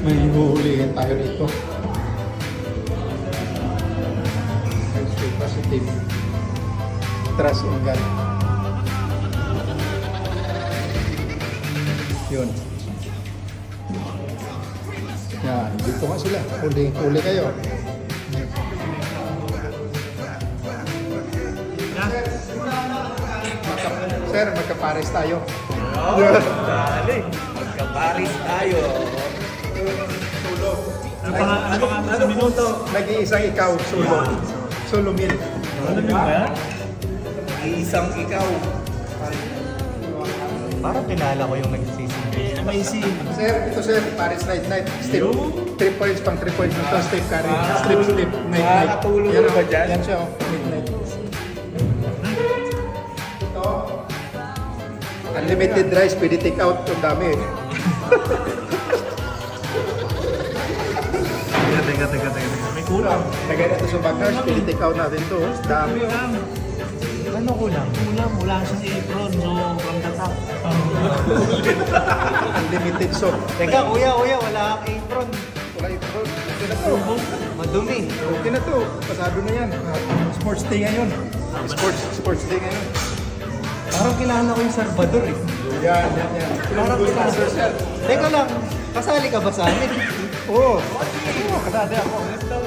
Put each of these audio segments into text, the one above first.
May huhulihin tayo dito. Positive. Trust in God. Yun. Yan. Dito nga sila. Huli kayo. Sir, magkapares tayo. Dali. Magkaparis tayo. Ano minuto? Nag-iisang ikaw, sulo. Sulo meal. Ano yun ba? Isang ikaw. Parang kilala ko yung nagsisindi. Amazing. Sir, ito sir, Paris night. Step. 3 points pang 3 points. Ito, step carry. Slip. Night. Makakatulog Yan, ba dyan? Yan siya, oh. Midnight. Ito. Unlimited rice, pwede take out. Ang dami eh. Teka. May kulang. Lagay natin sa bagnars, pwede take out natin ito. oh. Dami. Ano kulang? Wala siyang apron. So, from the top. Unlimited soap. Teka, kuya, wala kang apron. Wala ito. Okay na to. Madumi. Okay na to. Pasado na yan. Sports day ngayon. Sports day ngayon. Parang kilala ko yung Salvador eh. Yan. Parang Gusto kilala. sir, sir. Teka lang, kasali ka ba sa amin? Oo. Kasada ako.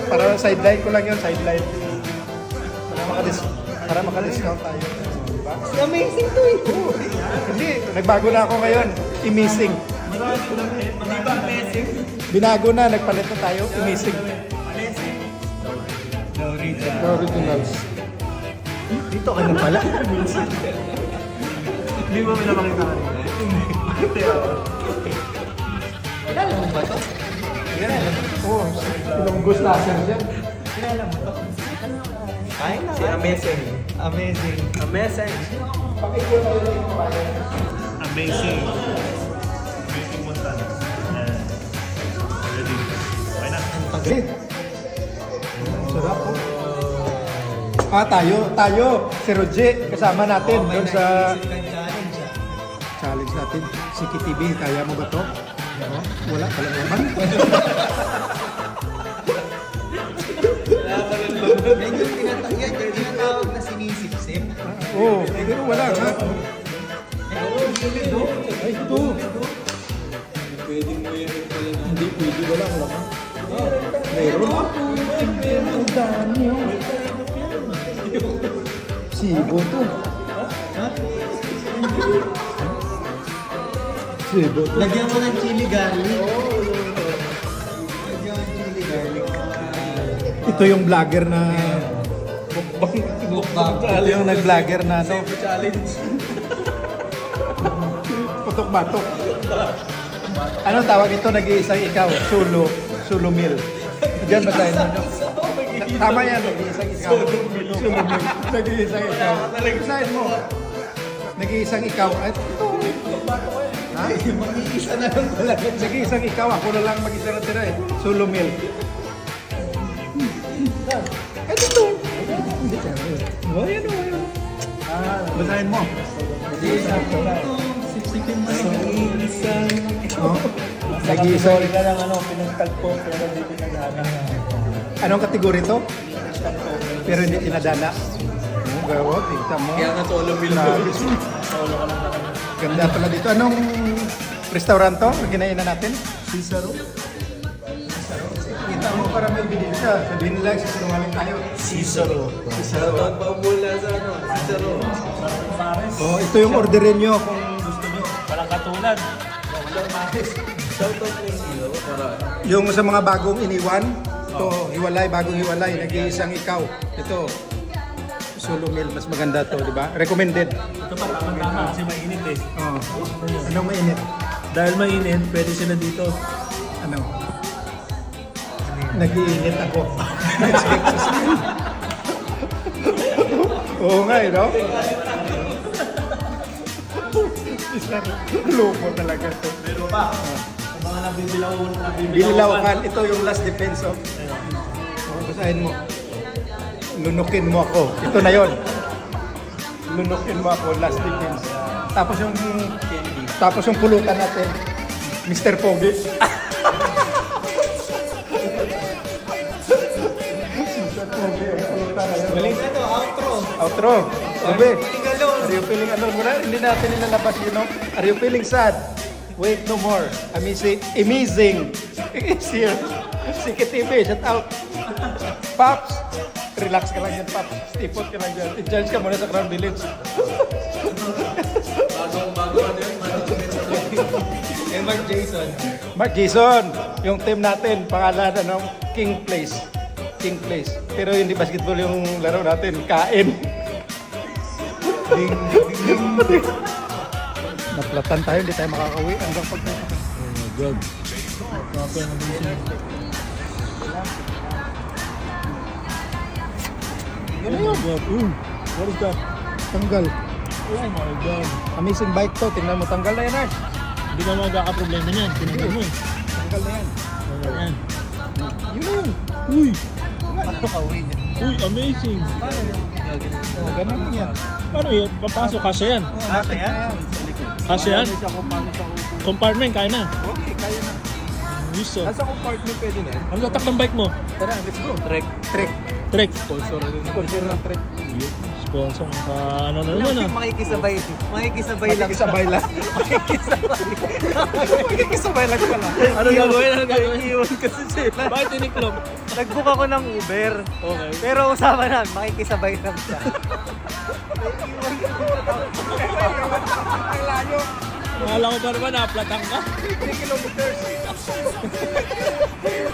Para sideline ko lang yun, sideline. Para maka-discount tayo. Diba? Amazing to eh. Hindi, nagbago na ako ngayon. I-missing. Di ba amazing? Binago na, nagpalit na tayo. I-missing. No originals. Dito ka na pala. Hindi mo pinapakita ka rin. Kilala mo ba to? Oo, Ilonggo Slasher dyan. Kilala mo to? Ay na. Si Amazing. Amazing. Pakikuha tayo na yung kapayan. Amazing. Amazing Montana. Ready. Okay na. Tagal. Sarap po. Tayo. Si Roger, kasama natin doon sa challenge ah. challenge natin. Si KTV, kaya mo ba to? Wala pala naman. Medyo tinatawag na sinisip-sip. Oo, pero wala nga. Ay, ito. Hindi pwede, wala naman. Meron. Ang dami oh. Sibo to. Sibo to. Lagyan mo ng chili garlic. Lagyan mo ng chili garlic. Ito yung vlogger na... Mukbang. Ito yung nag-vlogger na ano, Challenge. putok-batok. Anong tawag ito? Nag-iisang ikaw. Sulo meal. Diyan ba tayo? Tama yan, nag-iisang ikaw. Sulo meal. Nag-iisang ikaw. Basahin mo. Nag-iisang ikaw. Ay, ito. Ha? Mag-iisa na lang pala. Nag-iisang ikaw. Ako na lang mag-isa na tira eh. Sulo meal. Ay, ito. Oh, yan o. Basahin mo. Nag-iisang siksipin mo. Oh. Nag-iisang. Sorry na lang pinagkalpo pero hindi pinagana. Anong kategory to? Pero hindi tinadala. Gawa, tingnan mo. Kaya nga solo meal Grabe. Ganda pala dito. Anong restaurant to? Ginainan natin? Cicero. Kita mo para may binili ka. Sabihin nila, sinungaling tayo. Cicero. Shoutout pa mula sa Cicero. Oh, ito yung orderin nyo kung gusto nyo. Walang katulad. Shoutout po sila. Para Yung sa mga bagong iniwan, ito, bagong hiwalay, nag-iisang ikaw. Ito, solo meal, mas maganda to, di ba? Recommended. Ito pa tama kasi mainit eh. Oh. Anong mainit? Dahil mainit, pwede sila dito. Ano? Nag-iinit ako. Oo nga, no? Loko talaga to. Pero pa, yung mga nabibilawan. Binilawakan, ito yung last defense of. Basahin mo. Lunukin mo ako. Ito na yon. Lunukin mo ako, last defense. Tapos yung pulutan natin, Mr. Pogi. Galing na to, outro. Outro. Sabi. Feeling alone. Are you feeling alone? Wala, hindi natin nilalabas yun, no? Are you feeling sad? Wait no more. Amazing. Is here. Siki TV, shout out. Pops. Relax ka lang yan, Pops. Stipot ka lang yan. I-charge ka muna sa Crown Village. Mark Jason. Mark Jason, yung team natin, pangalan ano, King Place. Pero hindi basketball yung laro natin, kain. Ding. Naplatan tayo, hindi tayo makakauwi hanggang pag... Oh my God. Proper na busy. Yan na Oh yun. my God. Ooh, what is that? Tanggal. Oh my God. Amazing bike to, tingnan mo, tanggal na yan, Ars. Hindi ka magkakaproblema niyan. Tinanggal mo eh. Tanggal na yan. Ayan. Yun na yun. Uy! Makakauwi niya. Uy, amazing! Oh, ganun yan. Paano yun? Papasok, kasya yan. Kasa yan? Kasya yan? Compartment, kaya na. Okay, kaya na. Gusto. Nasa compartment pwede na yan? Ang tatak ng bike mo? Tara, let's go. Trek. Trek. Trek. Sponsor ng trek. Sponsor ka, ano na naman ah. Makikisabay lang. Makikisabay lang. Makikisabay lang pala. Ano gagawin? Ano gagawin? Iiwan kasi sila. Bakit tiniklop? Nag-book ako ng Uber. Okay. Pero usapan na, makikisabay lang siya. Ang layo. Akala ko pa naman, naplatan ka. 3 kilometers.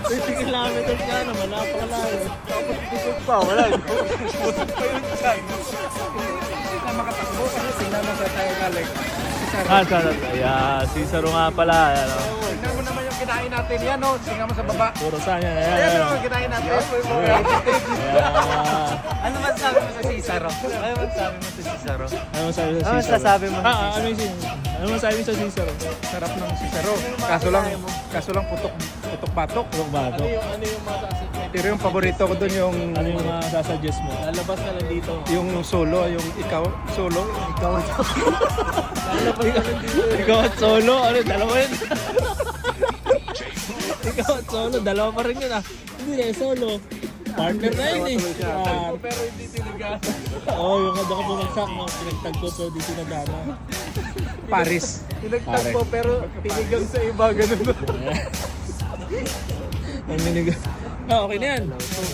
30 kilometers ka naman, napakalayo. Busog pa, wala. Busog pa yun siya. Hindi na makatakbo kasi tingnan mo sa tayo galing. Sana. Yeah, si Saro nga pala. Ano. Tingnan mo naman yung kinain natin yan, no? Tingnan mo sa baba. Puro saan yan. Ayan mo yung kinain natin. Ano masasabi mo sa Cesaro? Ano masasabi mo sa Cesaro? Ano masabi sa Ano Cesaro? masasabi mo sa Amazing. Ano masabi sa Cesaro? Sarap ng sisaro. Kaso lang putok-batok. Purok bato. Pero yung paborito ko doon yung Ano yung sasuggest mo? Lalabas na lang dito. yung solo, yung ikaw solo. Ikaw at solo? Ano, dalawa yun? Ikaw at solo, dalawa pa rin yun ah. Hindi na solo. Partner na yun eh. Pero hindi tinigas. Oo, yung kada ka bumagsak, no? Pinagtagpo pero di sinadama. Paris. Pinagtagpo pero tinigang sa iba, ganun. Ang ninig. Okay na yan.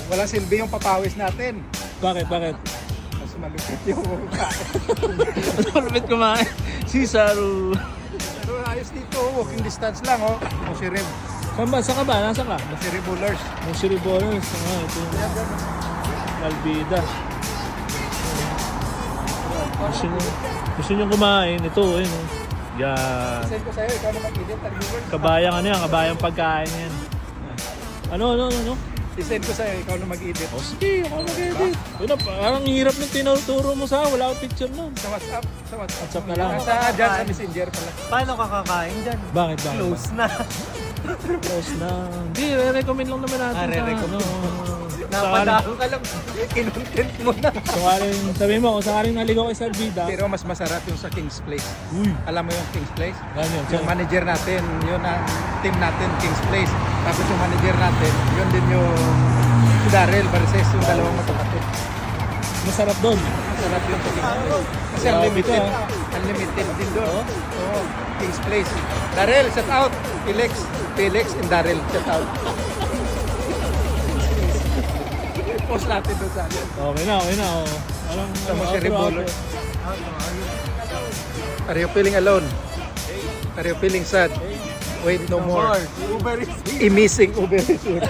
Walang silbi yung papawis natin. Bakit? Mas malupit yung kain. Mas malapit kumain. Cesaro. Pero ayos dito, walking distance lang, oh. Musirib. Saan ka ba? Nasaan ka? Musiribulers. Musiri Bonus. Ito yung Malbida. Gusto nyo kumain. Ito, ayun. Oh. Yan. Send ko sa'yo, ikaw na mag-edit. Kabayang ano yan, kabayang pagkain yan. Ano? I-send ko sa'yo, ikaw na mag-edit. O sige, ako mag-edit. Yun, parang hirap ng tinuturo mo sa wala akong picture nun. Sa WhatsApp. WhatsApp na lang. Dyan sa Messenger pala. Paano ka kakain dyan? Bakit? Close na. Close na. Hindi, re-recommend lang naman natin. Re-recommend. Sakaling, Napadaan ka lang. Kinontent mo na. sabi mo, kung sakaling naligaw kay Salvida. Pero mas masarap yung sa King's Place. Uy, Alam mo yung King's Place? ganyan. Yung manager natin, yun ang team natin, King's Place. Tapos yung manager natin, yun din yung si Daryl Barces, yung dalawang magkapatid. Masarap doon. Masarap yung King's Place. Kasi Grabe unlimited. to, ah. Unlimited din doon. Oo, King's Place. Daryl, shout out. Felix and Daryl, shout out. Post natin doon sa akin. Okay na. Oh. Anong, Sa mga outro, Cerebolo. outro? Are you feeling alone? Are you feeling sad? Wait no more. Uber is Amazing Uber is here.